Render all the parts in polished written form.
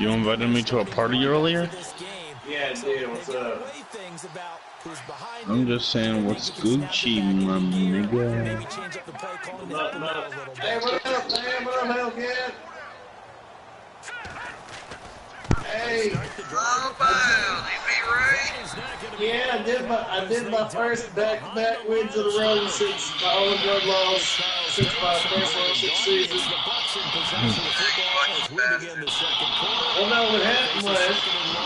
You invited me to a party earlier? Yeah, dude, what's up? I'm just saying, what's Gucci, my nigga? Hey, what up, man? What up, Hellcat? Hey. Yeah, I did my first back-to-back wins in a row since my own blood loss, since my first loss this season. Well, no, what happened was,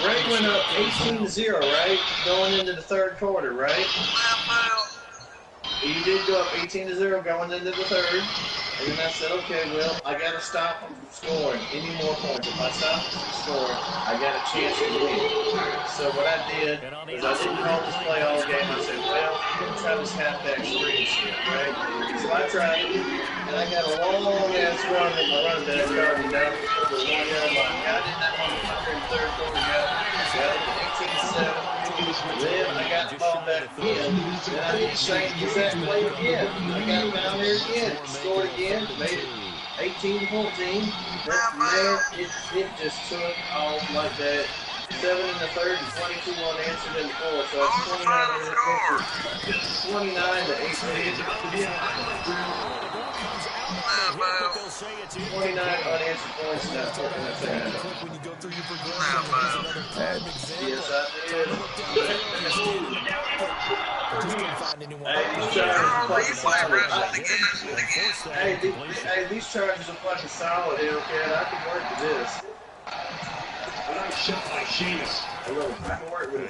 Ray went up 18-0, right? Going into the third quarter, right? You did go up 18-0 going into the third. And then I said, okay, well, I got to stop them from scoring any more points. If I stop them from scoring, I got a chance to win. So what I did was I didn't call this play all game. I said, well, I'm going to try this halfback screen shit, right? So I tried it, and I got a long-ass run with my running back starting down the 1-yard line. Got in that motherfucker in the third quarter, got it to 18-7. Then I got the ball back again, and I did the same exact play again. I got it down there again, scored again, made it 18-14. But from there, it just took off like that. 7 in the third and 22 unanswered in the fourth, so it's 29 to 18. 29 unanswered points in that second half. Yes, I did. Hey, these charges are fucking solid, okay? I can work with this.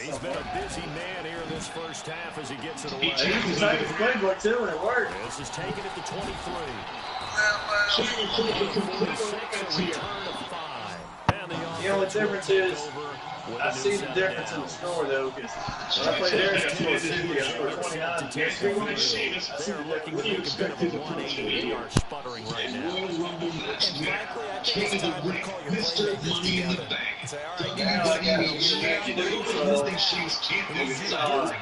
He's been a busy man here in this first half as he gets it away. He's taking his playbook too, and it worked. This is taken at the 23. The only difference is, I see the difference in the score though, because when I played there, I scored 60, I scored 29. They're looking for expected to 180. They are sputtering right now. And frankly, I think it's time to call your playmakers together. Say, all right, guys, I got to get this thing can't do it.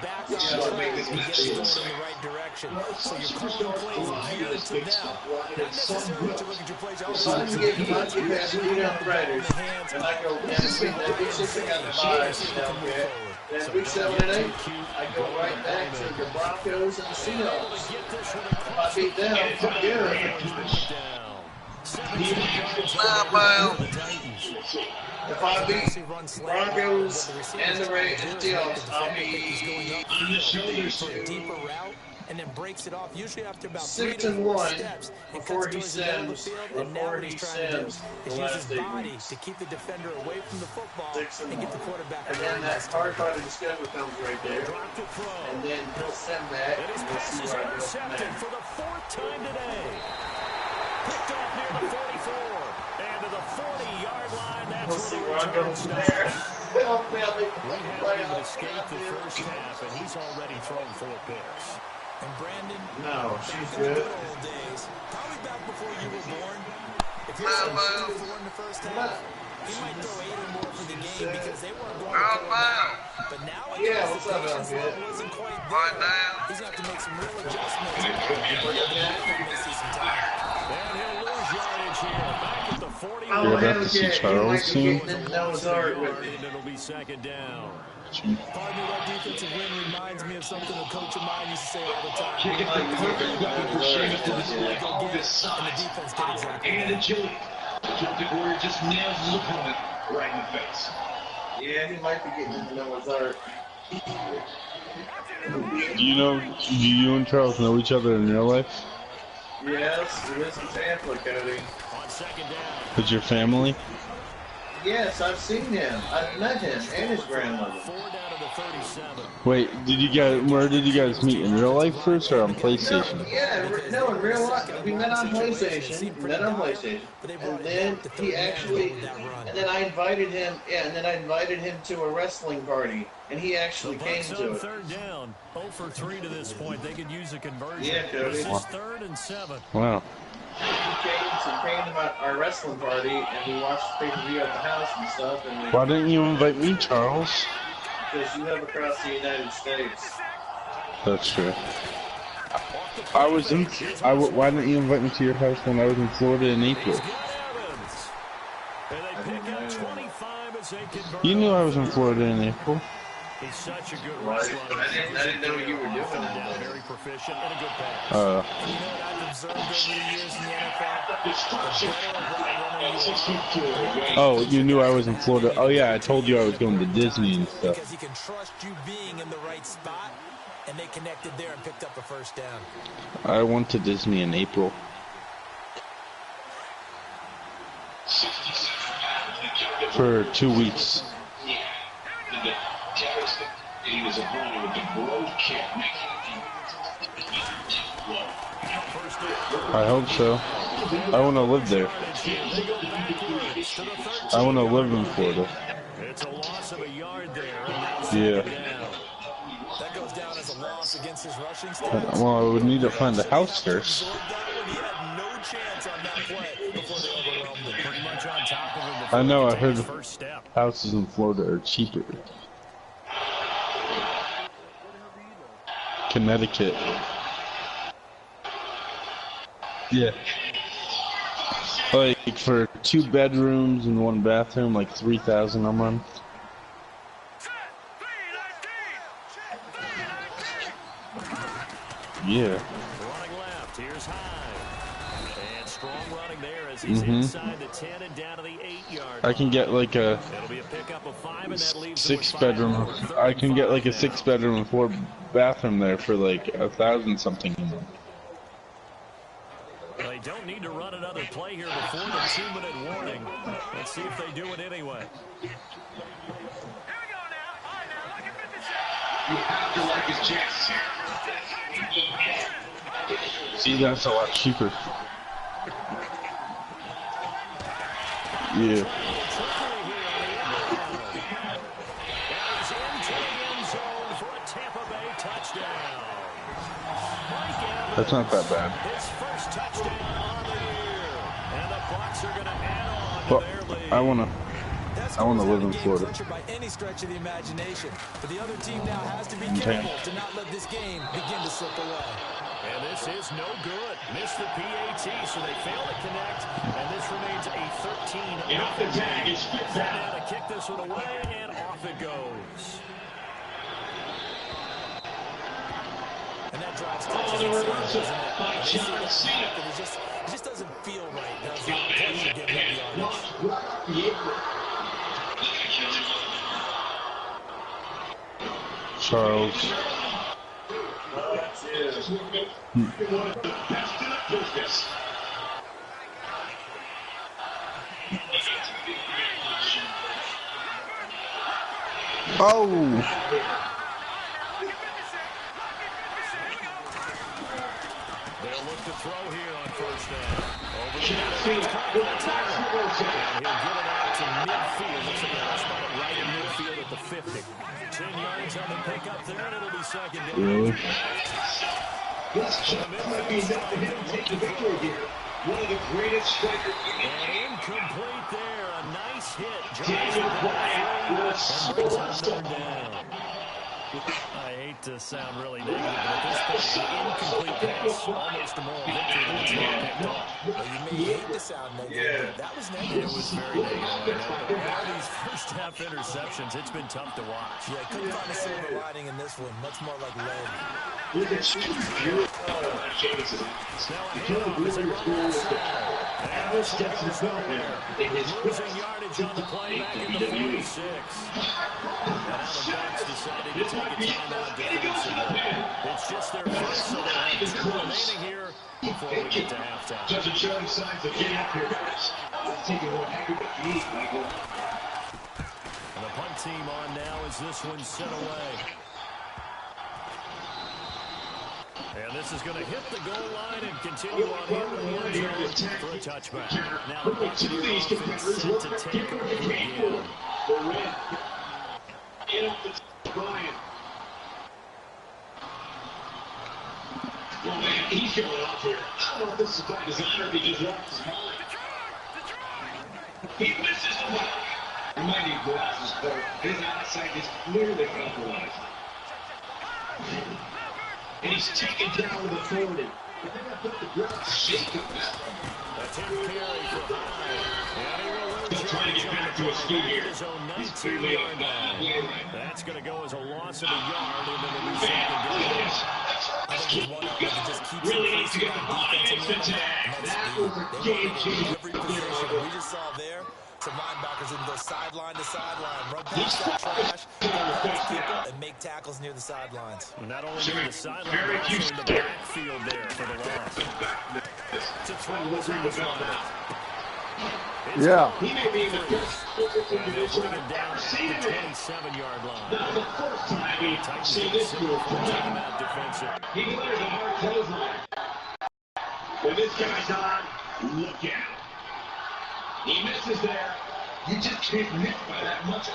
Back up and get in the right direction. So you're calling plays geared to them. Not necessarily to look at your plays. I can get past the Raiders, and I go, week 6 I got the buys, then week 7 and 8, I go right back to the Broncos and the Seahawks. If I beat them, I'm good. If I beat Broncos and the Seahawks, I'll be on the shoulders deeper route. And then breaks it off, usually after about 6 and 1 before he sends. He uses his body to keep the defender away from the football and get the quarterback. And then that hard part of the schedule comes right there. And then he'll send that, and we'll see where I go from there. For the 4th time today. Picked off near the 44. And to the 40-yard line. We'll see where I go from there. We haven't escaped the first half, and he's already thrown 4 picks. And Brandon, no, she's good. Days, probably back before you were born. If you're 4 in the first half, he might throw 8 or more for the game because they weren't going to But now, what's up, Elliot? Wasn't quite there. He's going to have to make some real adjustments. And he'll lose yardage here. Back at the 40. You're about to see Charles soon? It'll be 2nd down. Pardon me, that defensive win reminds me of something a coach of mine used to say all the time. Kicking the perfect weapon for Sheamus to display all this size, power, and agility. Celtic Warrior just nails his opponent right in the face. Yeah, he might be getting into Noah's Ark. Do you and Charles know each other in real life? Yes, we live in Tampa, Cody. With your family? Yes, I've seen him. I've met him and his grandmother. Wait, where did you guys meet? In real life first or on PlayStation? No, in real life. We met on PlayStation. And then I invited him, to a wrestling party. And he actually came to it. 3rd down. 0 for 3 to this point. They could use a conversion. Yeah, Cody. This is 3rd and 7. Wow. He came to our wrestling party, and we watched the pay-per-view at the house and stuff. And why didn't you invite me, Charles? Because you live across the United States. That's true. Why didn't you invite me to your house when I was in Florida in April? And they pick up 25 You knew I was in Florida in April. He's such a good Right. wrestler. I didn't know you were doing that. Very proficient and a good pass. You know what I've observed over the years in the NFL? Oh, you knew I was in Florida. Oh yeah, I told you I was going to Disney and stuff. Because he can trust you being in the right spot, and they connected there and picked up a first down. I went to Disney in April. For 2 weeks. He was a runner with the grove kick. I hope so. I want to live there. I want to live in Florida. It's a loss of a yard there. Yeah. That goes down as a loss against his rushing stats. Well, I would need to find a house first. He had no chance on that play before they overwhelmed him. Pretty much on top of him before I know, he I heard takes first step. houses in Florida are cheaper. Connecticut. Yeah. Like for 2 bedrooms and 1 bathroom, like $3,000 a month. Yeah. Running left, here's High. And strong running there as he's inside the 10 and down to the 8-yard. I can get like a It'll be a pickup of 5, and that leaves 6 bedroom. I can get like a 6 bedroom and 4 bathroom there for like $1,000 something a month. They don't need to run another play here before the 2-minute warning. Let's see if they do it anyway. You have to like his chances here. See, that's a lot cheaper. Yeah. That's not that bad. His first touchdown on the year. And the Bucs are going to add on But to their lead. I wanna live in Florida. By any stretch of the imagination, but the other team now has to be Okay. careful to not let this game begin to slip away. And this is no good. Missed the PAT, so they fail to connect. And this remains a 13. And off the tag, it's fifth down. Now to kick this one away, and off it goes. And that drives Oh, the reversal by John Cena. It just doesn't feel right, does it? Plus you're giving up the yardage. Charles. Oh! They'll look to throw here on first down. Over the middle. And he'll get it out to midfield. Looks like they'll spot it right in midfield at the 50. 10 yards on the pickup there, and it'll be second down. Really? This jump might be enough for him to take the victory here. One of the greatest strikers in the game. And incomplete there. A nice hit. Daniel Bryant was so down. I hate to sound really negative, but at this point, an incomplete pass, almost a moral victory that it's not picked off. Well, you may hate to sound negative, but that was negative. It was very negative. All these first-half interceptions, it's been tough to watch. Yeah, couldn't find a silver lining in this one. Much more like lead. Look at Jameson. Now a Kelly handoff as they Brewer's run goal was the outside. average steps in development in his Losing yardage on the play back in the 46. And now the Bucs decided to take a timeout defensively. It's just their first, so they'll have 2 remaining here before we get to halftime. Doesn't show any signs of getting up here, guys. It's taking one heck of a beat, Michael. And the punt team on now as this one's sent away. And this is going to hit the goal line and continue on into the end zone for a touchback. Now, the Buccaneer offense set to take over again. The win. In up the Bryant. Well, man, he's going off here. I don't know if this is by design or if he just lost his mind. He misses the mark. He might need glasses, though. His eyesight is clearly compromised. And he's taken down with authority. Trying to get back to his feet here. He's clearly on That's going to go as a loss of a yard into the new second down. I think it's one up that just keeps really needs to increasing get the on ball defensive into end. tag. And that's That speed. was a They game run it in changer. every position. We just saw there some linebackers that can go sideline to sideline, run past that trash, catch people, and make tackles near the sidelines. Well, not only near the sideline, but also in the backfield there for the loss. It's a throw was Yeah. He may be the best individual I've I've ever seen him in. 27-yard line. Not the first time he's seen this group. Timeout defensive. He clears a hard clothesline. When this guy's on, look out. He misses there. You just can't miss by that much.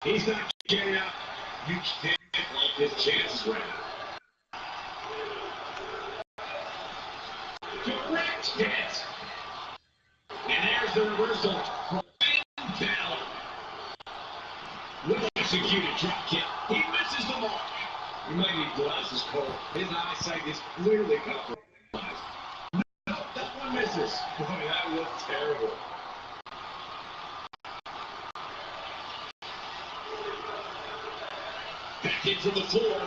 He's not getting up. You can't like his chances right now. Direct hit. And there's the reversal. Down. Well executed drop kick. He misses the mark. He might need glasses, Cole. His eyesight is clearly compromised. No, that one misses. Boy, that was terrible. Back into the floor.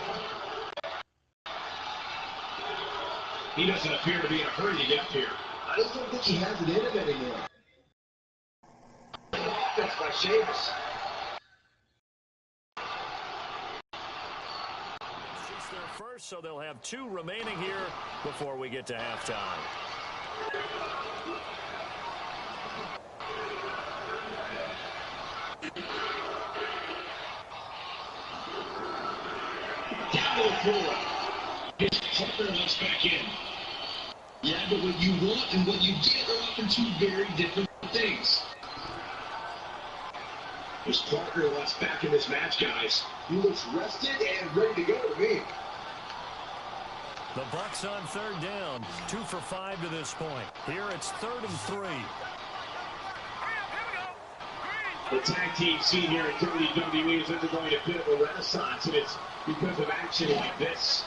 He doesn't appear to be in a hurry to get up here. I just don't think he has it in him anymore. That's by Sheamus. She's their first, so they'll have 2 remaining here before we get to halftime. Down to the floor. His partner lets back in. Yeah, but what you want and what you get are often 2 very different things. His partner lets back in this match, guys. He looks rested and ready to go to me. The Bucs on 3rd down, 2 for 5 to this point. Here it's 3rd and 3. The tag team scene here at WWE is undergoing a bit of a renaissance, and it's because of action like this.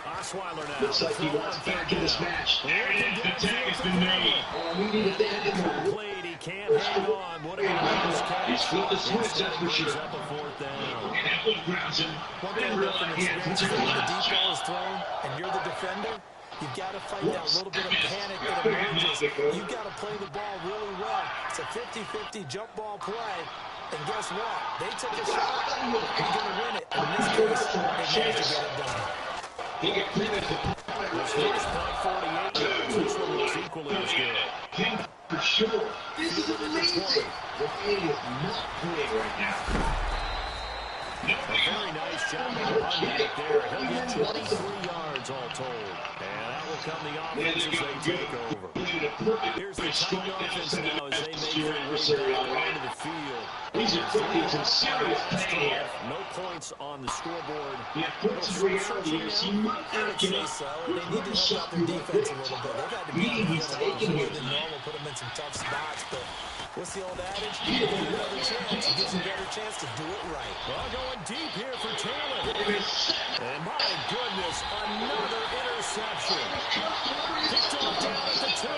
Osweiler now. Looks like he wants back in this match. And the tag has been made. We needed that in the Played, he can't hang on. Would have been a nice catch. He's flipped the switch, that's for sure. Up a 4th down. And that one grabs him. One thing Then about from realize he has experience to is when the turn deep ball is thrown and you're the defender, you've got to fight that little bit of panic that emerges. You've got to play the ball really well. It's a 50-50 jump ball play. And guess what? They took a shot. You're going to win it. In this case, they managed to get it done. He can finish the This first play, 48. This one looks equally as good. King for sure. This is amazing. The game is not playing right now. A very nice job on the run back there. He'll get 23 yards all told. And that will come the offense as they take over. Here's the Titan offense now as they make their way back onto the field. These are putting some serious pain here. No points on the scoreboard. The unfortunate reality is he might not get Say up. so. They need to help out their defense a little bit. They've had to beat them He's taking more it. than normal, put them in some tough spots. But what's the old adage? You get another chance. It gives you a better chance to do it right. Well, going deep here for Taylor. And my goodness, another interception. Picked off down at the 2.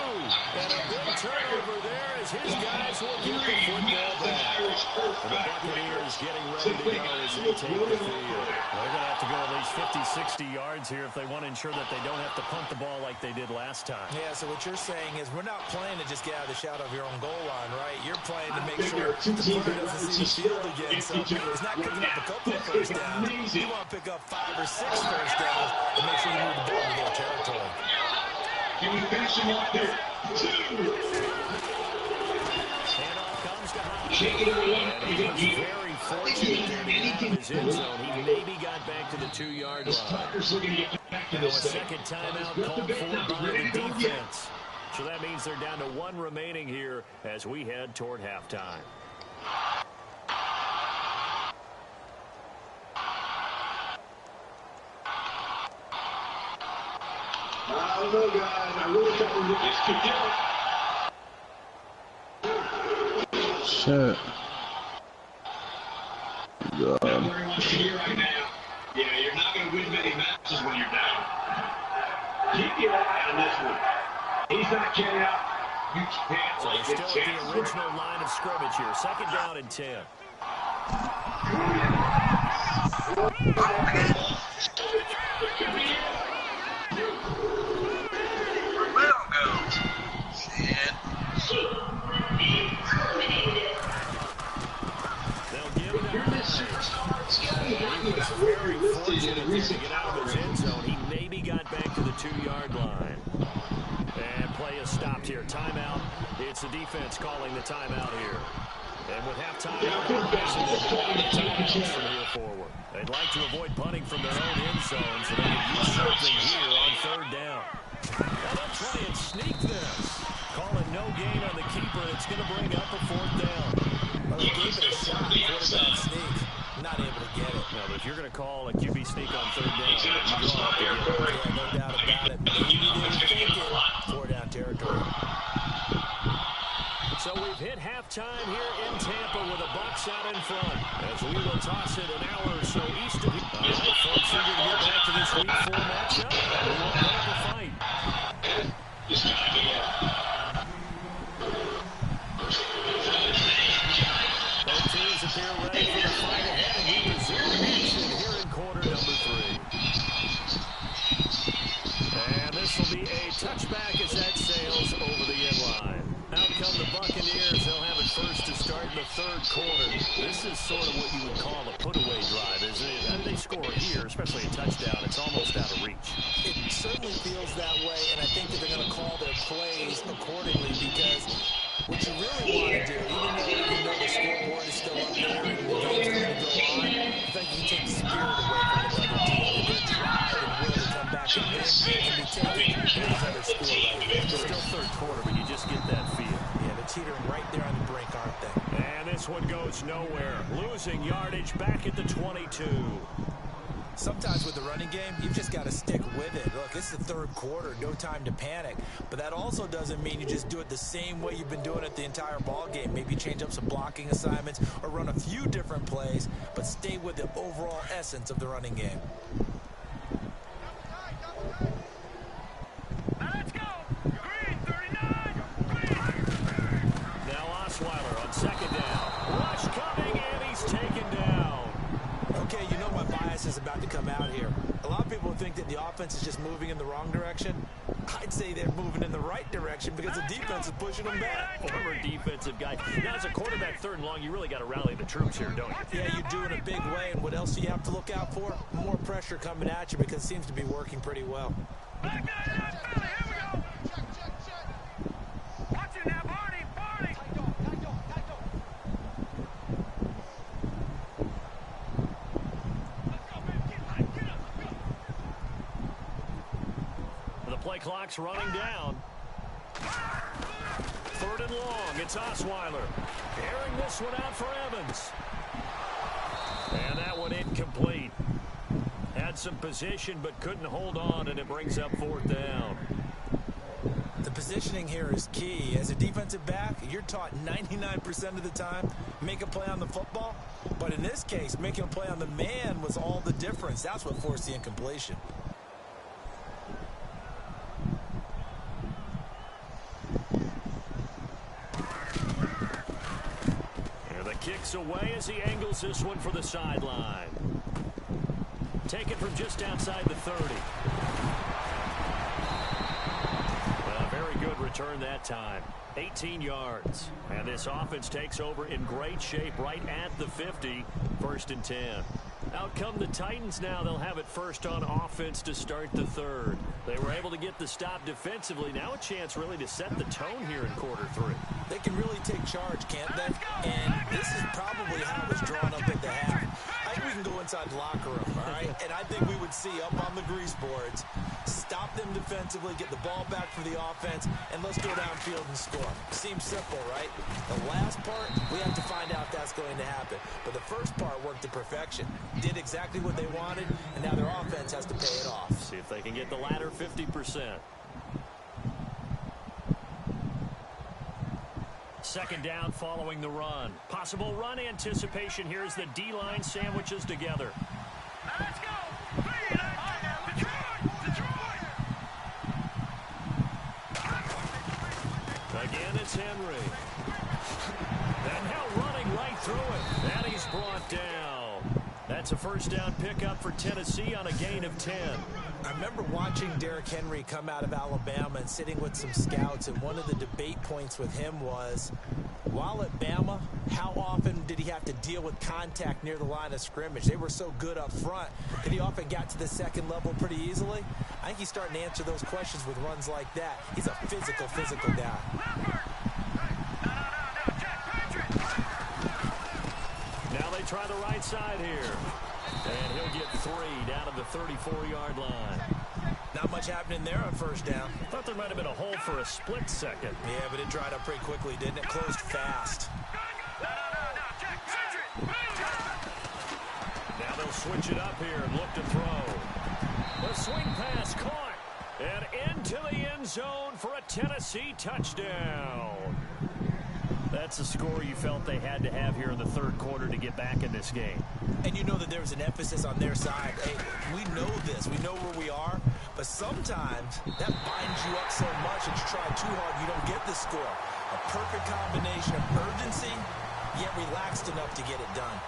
And a big turnover there as his guys will get the football back. And the Buccaneers getting ready to go as they take the field. They're going to have to go at least 50, 60 yards here if they want to ensure that they don't have to punt the ball like they did last time. Yeah, so what you're saying is we're not playing to just get out of the shadow of your own goal line, right? You're playing to make sure the punter doesn't see the field again. So he's not picking up a couple of first downs. You want to pick up 5 or 6 first downs and make sure you move the ball into their territory. Can we finish him off there? 2. Handoff comes to Hopkins. Shake it away. And he was very fortunate there to get out of his end zone. He maybe got back to the 2-yard This line. Tucker's looking to get back to Now a this thing. second timeout called for by the defense. So that means they're down to 1 remaining here as we head toward halftime. I don't know, guys. I really thought we were just too different. Shit. God. Not very much to hear right now. Yeah, you're not going to win many matches when you're down. Keep your eye on this one. He's not carrying out. You can't So like they're this still at chance. the original line of scrimmage here. 2nd down and 10. They'll give it to He was very fortunate there to get out of his end zone. He maybe got back to the 2-yard line. And play is stopped here. Timeout. It's the defense calling the timeout here. And with halftime, timeouts from here forward. They'd like to avoid punting from their own end zone, so they can use something here on 3rd down. Now they'll try and sneak this. Call it no gain on the keeper. It's going to bring up a 4th down. Well, they gave it a shot. Quarterback sneak. Not able to get it. No, but if you're going to call a QB sneak on 3rd down, you go up to get it. Yeah, no doubt about it. Maybe they were thinking 4-down territory. So we've hit halftime here in Tampa with the Bucs out in front. As we will toss it an hour or so east of here. All right, folks, eager to get back to this Week 4 matchup. We won't have a fight. Both teams appear ready for the fight ahead, and we resume action here in quarter number 3. And this will be a touchback as that sails over the end line. Out come the Buccaneers. They'll have it first to start in the 3rd quarter. This is sort of what you would call a put-away drive, isn't it? How do they score here, especially a touchdown? It's almost out of reach. It certainly feels that way, and I think that they're going to call their plays accordingly because what you really want to do, even though you know the scoreboard is still up there and the game's going to go on, I think you can take the spirit away from another team. They're going to drive and will to come back and win and be taken. There's another score right here. It's still 3rd quarter, but you just get that feel. Yeah, they're teetering right there on the brink, aren't they? And this one goes nowhere. Losing yardage back at the 22. Sometimes with the running game, you've just got to stick with it. Look, it's the 3rd quarter, no time to panic. But that also doesn't mean you just do it the same way you've been doing it the entire ball game. Maybe change up some blocking assignments or run a few different plays, but stay with the overall essence of the running game. Now Osweiler on 2nd down. Rush coming, and he's taken down. Okay, you know my bias is about to come out here. A lot of people think that the offense is just moving in the wrong direction. I'd say they're moving in the right direction because the defense is pushing them back. Former defensive guy. Now, as a quarterback 3rd and long, you really got to rally the troops here, don't you? Yeah, you do in a big way. And what else do you have to look out for? More pressure coming at you because it seems to be working pretty well. The play clock's running down. 3rd and long. It's Osweiler. Airing this one out for Evans. And that one incomplete. Had some position but couldn't hold on, and it brings up 4th down. The positioning here is key. As a defensive back, you're taught 99% of the time, make a play on the football. But in this case, making a play on the man was all the difference. That's what forced the incompletion. Kicks away as he angles this one for the sideline. Taken from just outside the 30. Well, very good return that time. 18 yards. And this offense takes over in great shape right at the 50. 1st and 10. Out come the Titans now. They'll have it first on offense to start the 3rd. They were able to get the stop defensively. Now a chance really to set the tone here in quarter 3. They can really take charge, can't they? And this is probably how it was drawn up at the half. I think we can go inside the locker room, all right? And I think we would see up on the grease boards, stop them defensively, get the ball back for the offense, and let's go downfield and score. Seems simple, right? The last part, we have to find out if that's going to happen. But the first part worked to perfection. Did exactly what they wanted, and now their offense has to pay it off. See if they can get the latter 50%. Second down following the run. Possible run anticipation here as the D-line sandwiches together. Let's go. Detroit. Again, it's Henry. And now running right through it. And he's brought down. That's a first down pickup for Tennessee on a gain of 10. I remember watching Derrick Henry come out of Alabama and sitting with some scouts, and one of the debate points with him was, while at Bama, how often did he have to deal with contact near the line of scrimmage? They were so good up front that he often got to the second level pretty easily. I think he's starting to answer those questions with runs like that. He's a physical guy. Now they try the right side here. And he'll get 3 down to the 34-yard line. Not much happening there on first down. Thought there might have been a hole for a split second. Yeah, but it dried up pretty quickly, didn't it? Closed fast. Now they'll switch it up here and look to throw. The swing pass caught. And into the end zone for a Tennessee touchdown. That's a score you felt they had to have here in the third quarter to get back in this game. And you know that there was an emphasis on their side. Hey, we know this. We know where we are. But sometimes that binds you up so much that you try too hard, you don't get the score. A perfect combination of urgency, yet relaxed enough to get it done.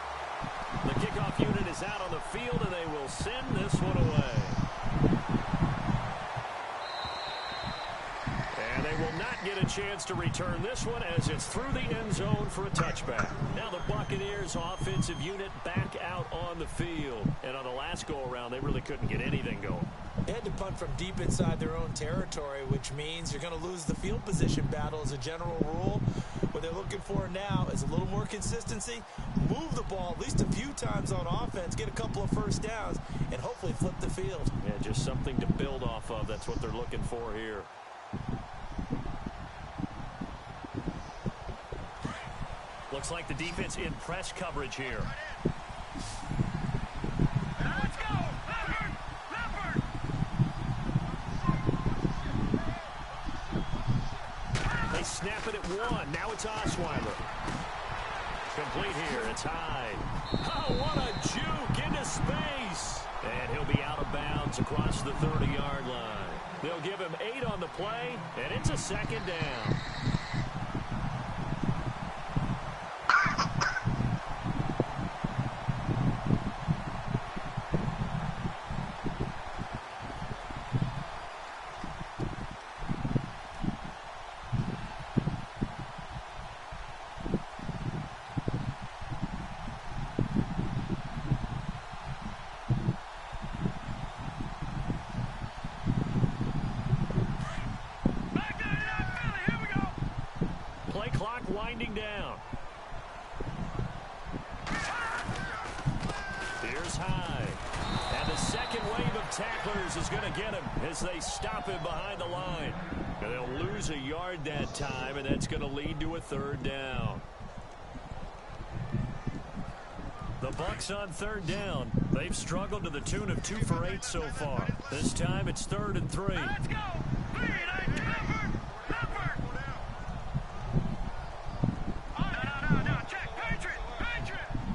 The kickoff unit is out on the field, and they will send this one away. And they will not get a chance to return this one as it's through the end zone for a touchback. Now the Buccaneers offensive unit back out on the field. And on the last go-around, they really couldn't get anything going. They had to punt from deep inside their own territory, which means you're going to lose the field position battle as a general rule. What they're looking for now is a little more consistency, move the ball at least a few times on offense, get a couple of first downs, and hopefully flip the field. Yeah, just something to build off of. That's what they're looking for here. Looks like the defense in press coverage here. Let's go. Leopard. They snap it at 1. Now it's Osweiler. Complete here. It's Hyde. Oh, what a juke into space. And he'll be out of bounds across the 30-yard line. They'll give him 8 on the play, and it's a second down. Winding down. Here's Hyde. And the second wave of tacklers is going to get him as they stop him behind the line. And they'll lose a yard that time, and that's going to lead to a third down. The Bucs on third down. They've struggled to the tune of 2 for 8 so far. This time it's 3rd and 3. Let's go.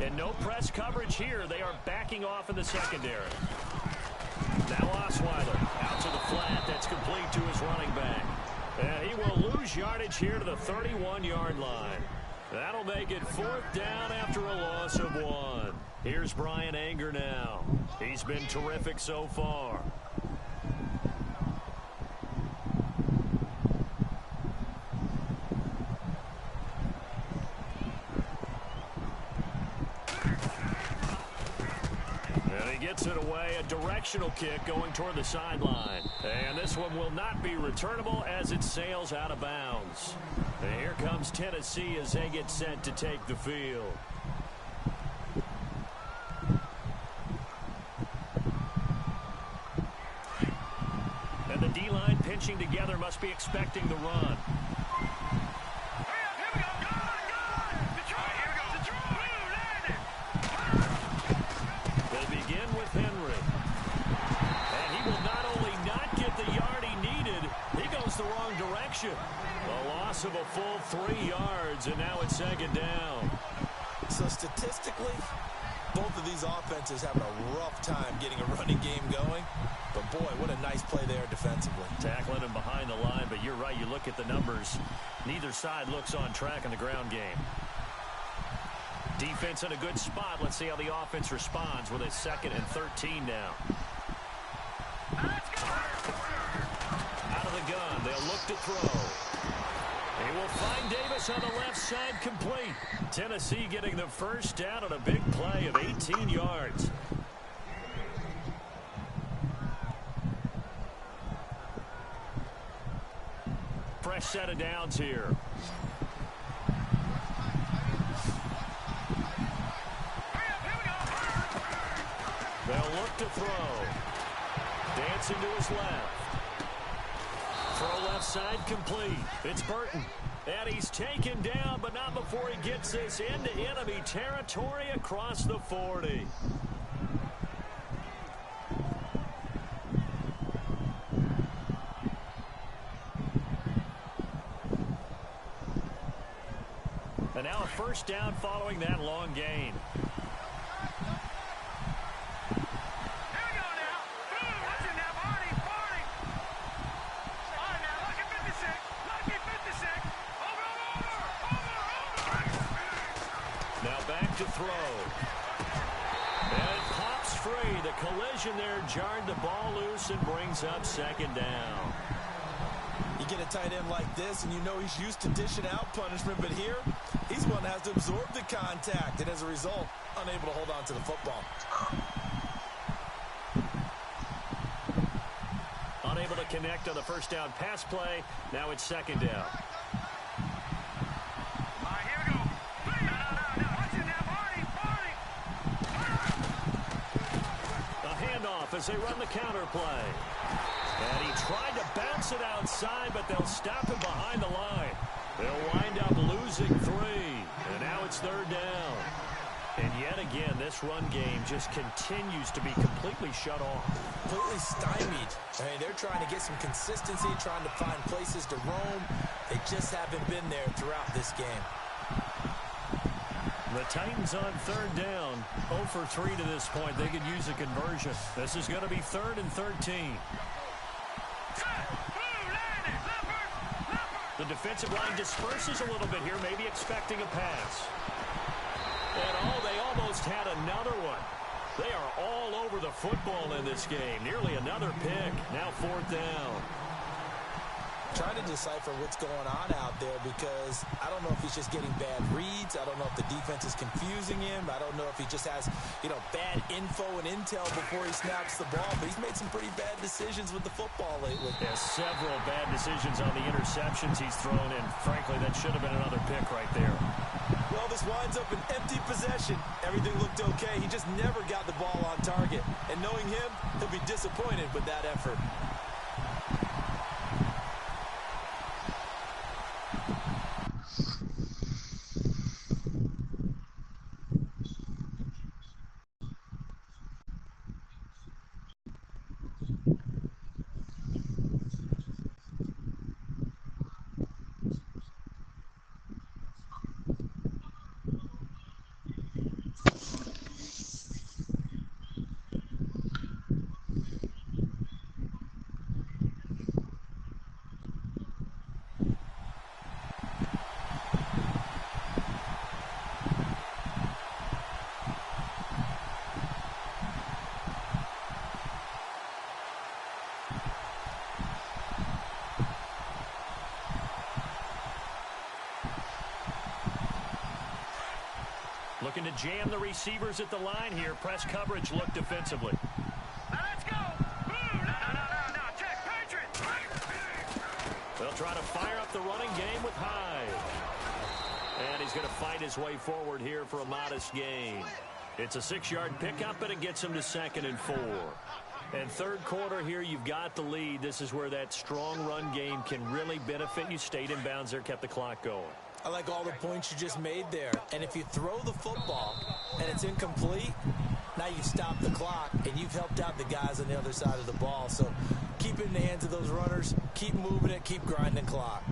And no press coverage here. They are backing off in the secondary. Now Osweiler out to the flat. That's complete to his running back. And he will lose yardage here to the 31-yard line. That'll make it 4th down after a loss of 1. Here's Brian Anger now. He's been terrific so far. Gets it away, a directional kick going toward the sideline. And this one will not be returnable as it sails out of bounds. And here comes Tennessee as they get set to take the field. And the D-line pinching together must be expecting the run. loss of a full 3 yards, and now it's second down. So statistically, both of these offenses having a rough time getting a running game going. But, boy, what a nice play there defensively. Tackling him behind the line, but you're right. You look at the numbers. Neither side looks on track in the ground game. Defense in a good spot. Let's see how the offense responds with a 2nd and 13 now. Out of the gun. They'll look to throw. He will find Davis on the left side, complete. Tennessee getting the first down on a big play of 18 yards. Fresh set of downs here. They'll look to throw. Dancing to his left. Throw left side complete. It's Burton. And he's taken down, but not before he gets this into enemy territory across the 40. And now a first down following that long gain. To throw. And it pops free. The collision there jarred the ball loose and brings up second down. You get a tight end like this, and you know he's used to dishing out punishment, but here, he's one that has to absorb the contact, and as a result, unable to hold on to the football. Unable to connect on the first down pass play. Now it's second down. As they run the counter play. And he tried to bounce it outside, but they'll stop him behind the line. They'll wind up losing 3. And now it's third down. And yet again, this run game just continues to be completely shut off. Completely stymied. I mean, they're trying to get some consistency, trying to find places to roam. They just haven't been there throughout this game. The Titans on third down. 0 for 3 to this point. They could use a conversion. This is going to be 3rd and 13. The defensive line disperses a little bit here, maybe expecting a pass. And they almost had another one. They are all over the football in this game. Nearly another pick. Now 4th down. Trying to decipher what's going on out there because I don't know if he's just getting bad reads. I don't know if the defense is confusing him. I don't know if he just has, bad info and intel before he snaps the ball. But he's made some pretty bad decisions with the football lately. Yeah, several bad decisions on the interceptions he's thrown, and frankly, that should have been another pick right there. Well, this winds up an empty possession. Everything looked okay. He just never got the ball on target. And knowing him, he'll be disappointed with that effort. Looking to jam the receivers at the line here. Press coverage look defensively. Now let's go. No. Check, Patriots. They'll try to fire up the running game with Hyde. And he's going to fight his way forward here for a modest gain. It's a 6-yard pickup, but it gets him to 2nd and 4. And third quarter here, you've got the lead. This is where that strong run game can really benefit you. Stayed in bounds there, kept the clock going. I like all the points you just made there. And if you throw the football and it's incomplete, now you've stopped the clock and you've helped out the guys on the other side of the ball. So keep it in the hands of those runners, keep moving it, keep grinding the clock.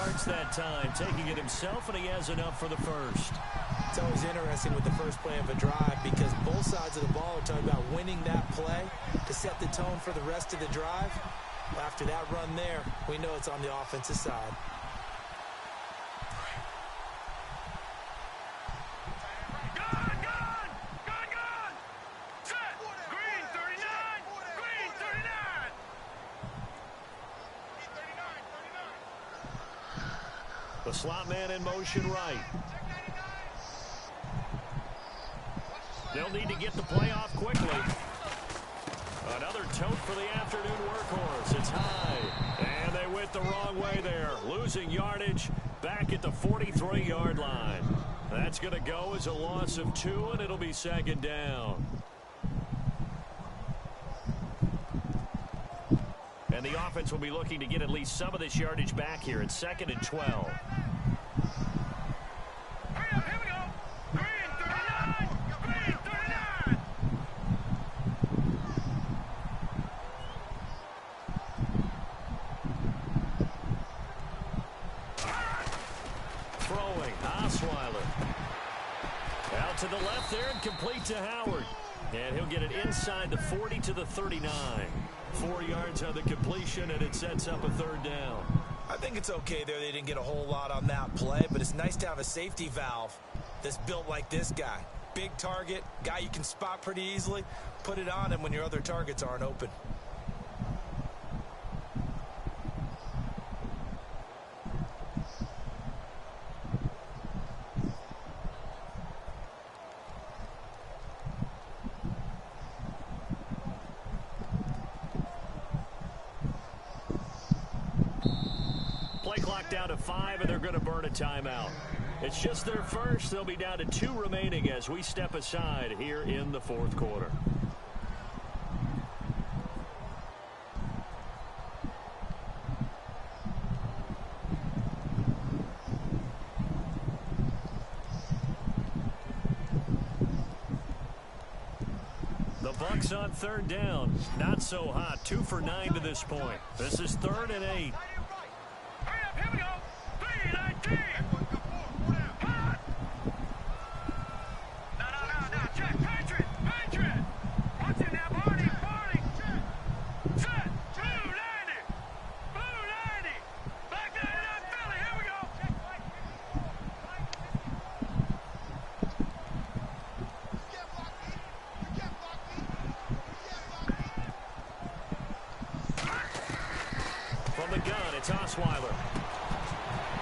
yards that time, taking it himself, and he has enough for the first. It's always interesting with the first play of a drive because both sides of the ball are talking about winning that play to set the tone for the rest of the drive. After that run there, we know it's on the offensive side. The slot man in motion right. They'll need to get the play off quickly. Another tote for the afternoon workhorse. It's high. And they went the wrong way there. Losing yardage back at the 43-yard line. That's going to go as a loss of 2, and it'll be second down. And the offense will be looking to get at least some of this yardage back here at 2nd and 12. To the left there and complete to Howard. And he'll get it inside the 40 to the 39. 4 yards on the completion, and it sets up a third down. I think it's okay there. They didn't get a whole lot on that play, but it's nice to have a safety valve that's built like this guy. Big target, guy you can spot pretty easily. Put it on him when your other targets aren't open. Down to 5, and they're going to burn a timeout. It's just their first. They'll be down to 2 remaining as we step aside here in the fourth quarter. The Bucs on third down. Not so hot. 2 for 9 to this point. This is 3rd and 8. Here we go. 3-19. No. Check. Patriot. Watch it now, Barney. Set. Blue 90. Back that it up, Philly. Here we go. From the gun, it's Osweiler.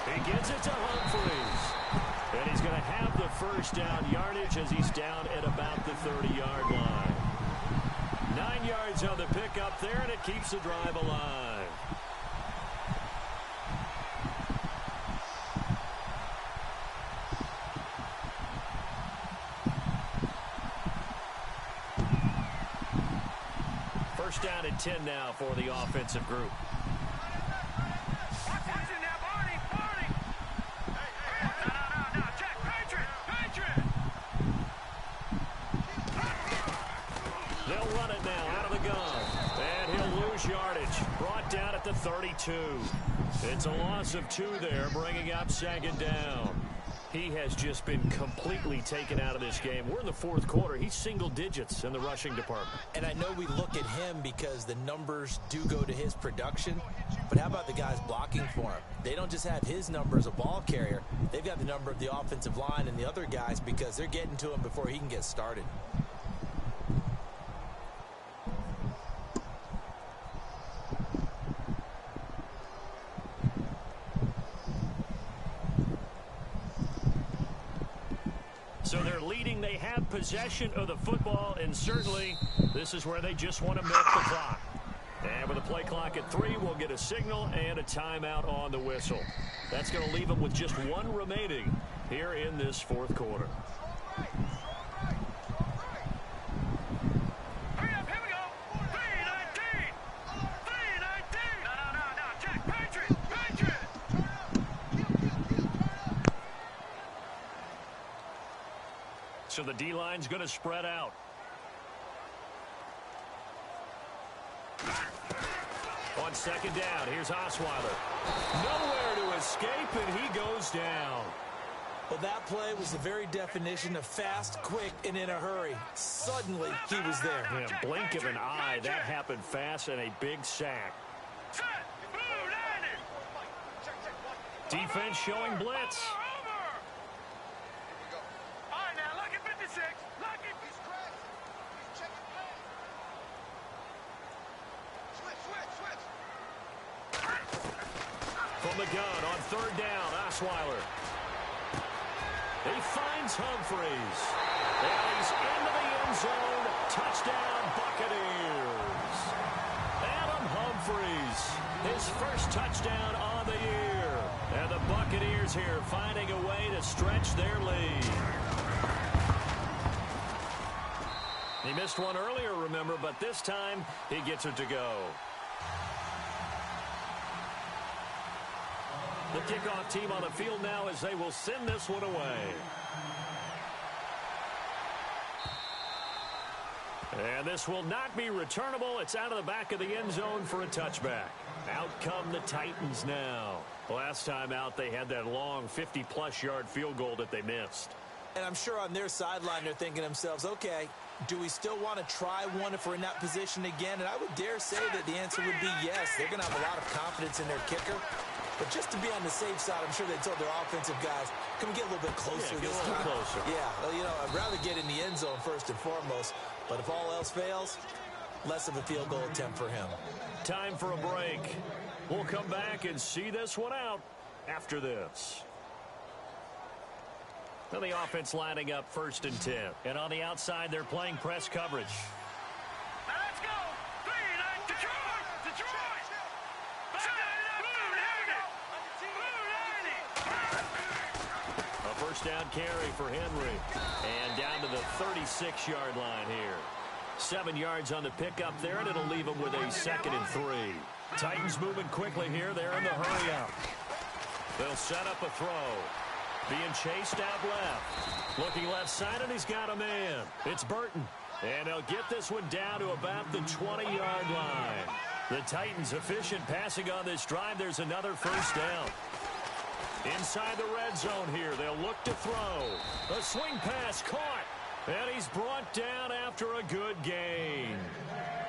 He gets it to Humphries. And he's going to have the first down yardage as he's down at about the 30-yard line. 9 yards on the pickup there, and it keeps the drive alive. First down and 10 now for the offensive group. They'll run it now out of the gun. And he'll lose yardage. Brought down at the 32. It's a loss of 2 there, bringing up second down. He has just been completely taken out of this game. We're in the fourth quarter. He's single digits in the rushing department. And I know we look at him because the numbers do go to his production. But how about the guys blocking for him? They don't just have his number as a ball carrier. They've got the number of the offensive line and the other guys because they're getting to him before he can get started. So they're leading. They have possession of the football, and certainly this is where they just want to milk the clock. And with a play clock at 3, we'll get a signal and a timeout on the whistle. That's going to leave them with just 1 remaining here in this fourth quarter. So the D-line's going to spread out. On second down, here's Osweiler. Nowhere to escape, and he goes down. Well, that play was the very definition of fast, quick, and in a hurry. Suddenly, he was there. In a blink of an eye, that happened fast and a big sack. Defense showing blitz. All right, now, lucky 56. Lucky. He's crashed. He's checking play. Switch. From the gun on third down, Osweiler. He finds Humphries. And he's into the end zone. Touchdown, Buccaneers. Adam Humphries, his first touchdown on the year. And the Buccaneers here finding a way to stretch their lead. He missed one earlier, remember, but this time he gets it to go. The kickoff team on the field now as they will send this one away. And this will not be returnable. It's out of the back of the end zone for a touchback. Out come the Titans now. Last time out, they had that long 50-plus yard field goal that they missed. And I'm sure on their sideline they're thinking to themselves, okay, do we still want to try one if we're in that position again? And I would dare say that the answer would be yes. They're going to have a lot of confidence in their kicker. But just to be on the safe side, I'm sure they told their offensive guys, can we get a little bit closer this time? A little closer. Yeah, well, you know, I'd rather get in the end zone first and foremost. But if all else fails, less of a field goal attempt for him. Time for a break. We'll come back and see this one out after this. Now the offense lining up 1st and 10. And on the outside, they're playing press coverage. Now let's go. 3-9, Detroit. A first down carry for Henry. And down to the 36-yard line here. 7 yards on the pickup there, and it'll leave them with a 2nd and 3. Titans moving quickly here. They're in the hurry-up. They'll set up a throw. Being chased out left. Looking left side, and he's got a man. It's Burton. And they'll get this one down to about the 20-yard line. The Titans efficient passing on this drive. There's another first down. Inside the red zone here. They'll look to throw. A swing pass caught. And he's brought down after a good gain.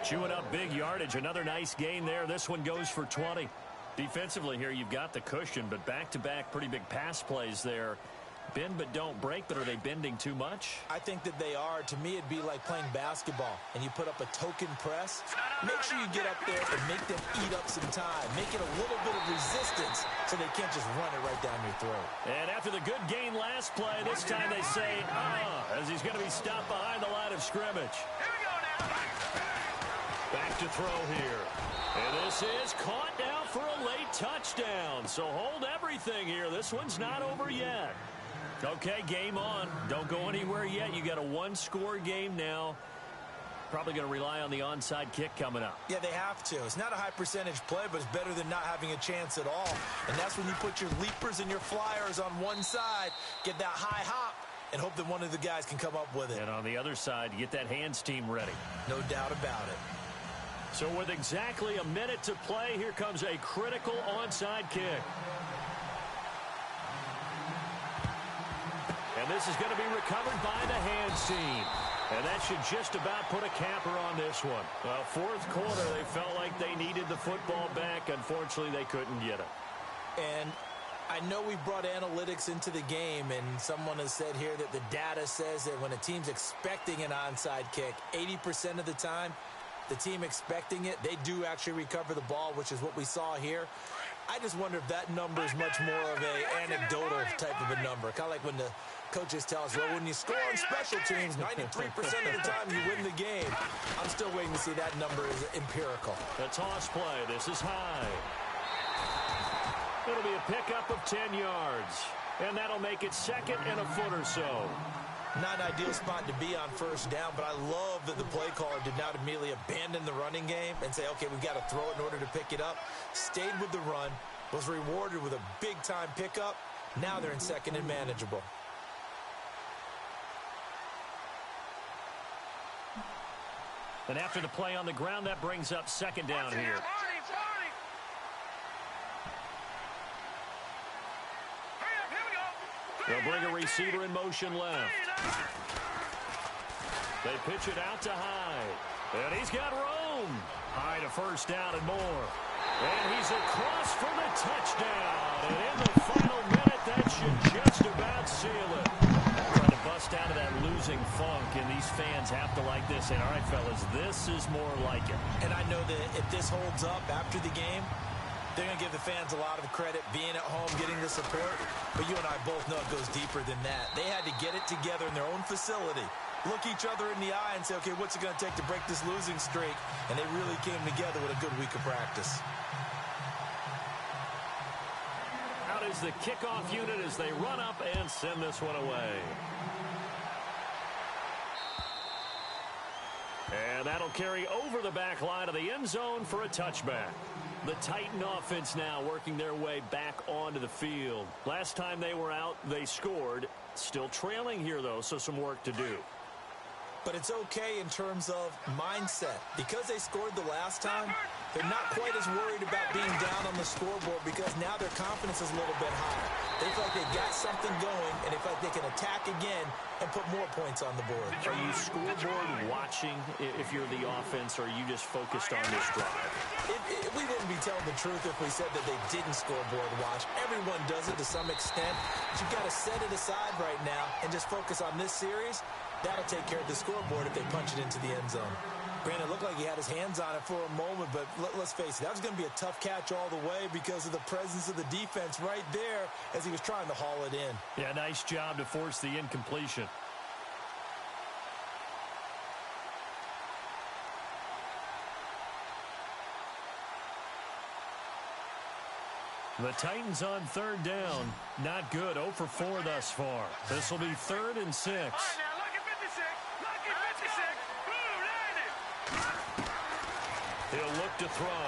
Chewing up big yardage. Another nice gain there. This one goes for 20. Defensively here, you've got the cushion, but back-to-back pretty big pass plays there. Bend but don't break, but are they bending too much? I think that they are. To me, it'd be like playing basketball, and you put up a token press. Make sure you get up there and make them eat up some time. Make it a little bit of resistance so they can't just run it right down your throat. And after the good gain last play, this time they say, as he's going to be stopped behind the line of scrimmage. Here we go now. Back to throw here. And this is caught now for a late touchdown. So hold everything here. This one's not over yet. Okay, game on. Don't go anywhere yet. You got a one-score game now. Probably going to rely on the onside kick coming up. Yeah, they have to. It's not a high-percentage play, but it's better than not having a chance at all. And that's when you put your leapers and your flyers on one side, get that high hop, and hope that one of the guys can come up with it. And on the other side, get that hands team ready. No doubt about it. So with exactly a minute to play, here comes a critical onside kick. And this is going to be recovered by the hands team. And that should just about put a capper on this one. Well, 4th quarter, they felt like they needed the football back. Unfortunately, they couldn't get it. And I know we brought analytics into the game, and someone has said here that the data says that when a team's expecting an onside kick, 80% of the time, the team expecting it, they do actually recover the ball, which is what we saw here. I just wonder if that number is much more of a anecdotal type of a number. Kind of like when the coaches tell us, well, when you score on special teams, 93% of the time you win the game. I'm still waiting to see that number is empirical. The toss play. This is high. It'll be a pickup of 10 yards. And that'll make it 2nd and a foot or so. Not an ideal spot to be on first down, but I love that the play caller did not immediately abandon the running game and say, okay, we've got to throw it in order to pick it up. Stayed with the run, was rewarded with a big-time pickup. Now they're in 2nd and manageable. And after the play on the ground, that brings up 2nd down here. They'll bring a receiver in motion left. They pitch it out to Hyde. And he's got room. Hyde a first down and more. And he's across for the touchdown. And in the final minute, that should just about seal it. Trying to bust out of that losing funk, and these fans have to like this. And all right, fellas, this is more like it. And I know that if this holds up after the game, they're going to give the fans a lot of credit, being at home, getting the support. But you and I both know it goes deeper than that. They had to get it together in their own facility, look each other in the eye and say, okay, what's it going to take to break this losing streak? And they really came together with a good week of practice. Out is the kickoff unit as they run up and send this one away. And that'll carry over the back line of the end zone for a touchback. The Titan offense now working their way back onto the field. Last time they were out, they scored. Still trailing here, though, so some work to do. But it's okay in terms of mindset. Because they scored the last time, they're not quite as worried about being down on the scoreboard because now their confidence is a little bit higher. They feel like they got something going, and they feel like they can attack again and put more points on the board. Are you scoreboard watching if you're the offense, or are you just focused on this drive? We wouldn't be telling the truth if we said that they didn't scoreboard watch. Everyone does it to some extent. But you've got to set it aside right now and just focus on this series. That'll take care of the scoreboard if they punch it into the end zone. Granted, it looked like he had his hands on it for a moment, but let's face it, that was going to be a tough catch all the way because of the presence of the defense right there as he was trying to haul it in. Yeah, nice job to force the incompletion. The Titans on third down. Not good. 0 for 4 thus far. This will be 3rd and 6. All right, now, lucky 56. Lucky 56. Blue 90. He'll look to throw.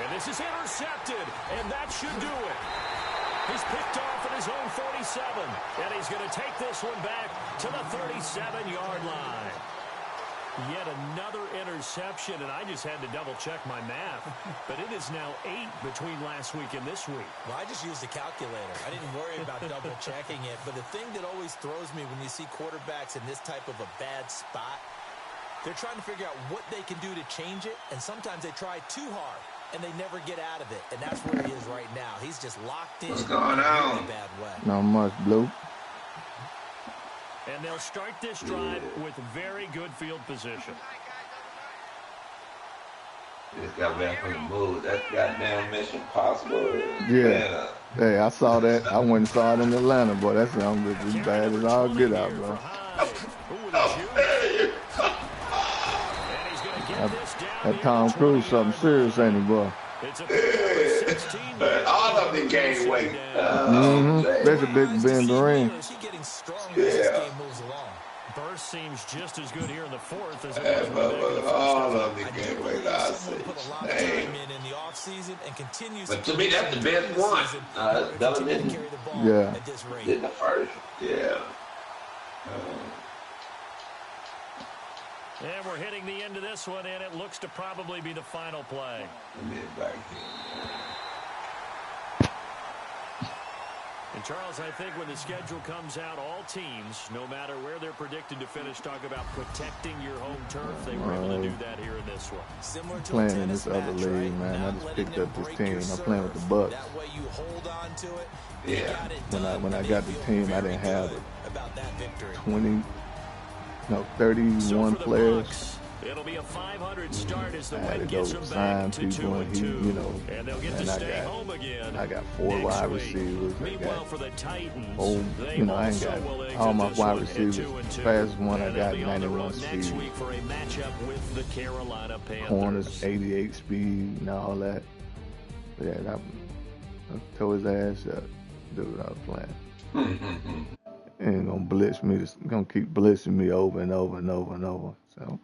And this is intercepted, and that should do it. He's picked off at his own 47, and he's going to take this one back to the 37-yard line. Yet another interception, and I just had to double-check my math. But it is now 8 between last week and this week. Well, I just used a calculator. I didn't worry about double-checking it. But the thing that always throws me when you see quarterbacks in this type of a bad spot, they're trying to figure out what they can do to change it, and sometimes they try too hard, and they never get out of it. And that's where he is right now. He's just locked in. What's going on? In a really bad way. Not much, Blue. And they'll start this drive with very good field position. Just got back from the move. That's goddamn Mission Impossible. Yeah. Hey, I saw that. I went and saw it in Atlanta, boy. That sounds as bad as all get out, bro. That Tom Cruise something serious, ain't he, boy? All of them gained weight. That's a big Ben Durant. Yeah. Burst seems just as good here in the 4th as it Yeah, was. all of them gained weight. I see. But to me, that's the best one. Better than the first. Yeah. And we're hitting the end of this one, and it looks to probably be the final play. And, Charles, I think when the schedule comes out, all teams, no matter where they're predicted to finish, talk about protecting your home turf. They were able to do that here in this one. Similar to playing in this other league, man. I just picked up this team. I'm playing with the Bucks. That way you hold on to it. Yeah. When I got the team, I didn't have 31 players. It'll be a 500 start as the I had win to go gets them sign back to people, 2-2. And they'll get to stay home again. I got 4 wide receivers. Meanwhile, for the Titans, I ain't got all my wide receivers. Fastest one I got 91 speed. Next week for a matchup with the Carolina Panthers. Corners 88 speed and all that. Yeah, I tore his ass up. Dude, I was playing. Ain't gonna blitz me. Gonna keep blitzing me over and over and over and over. So.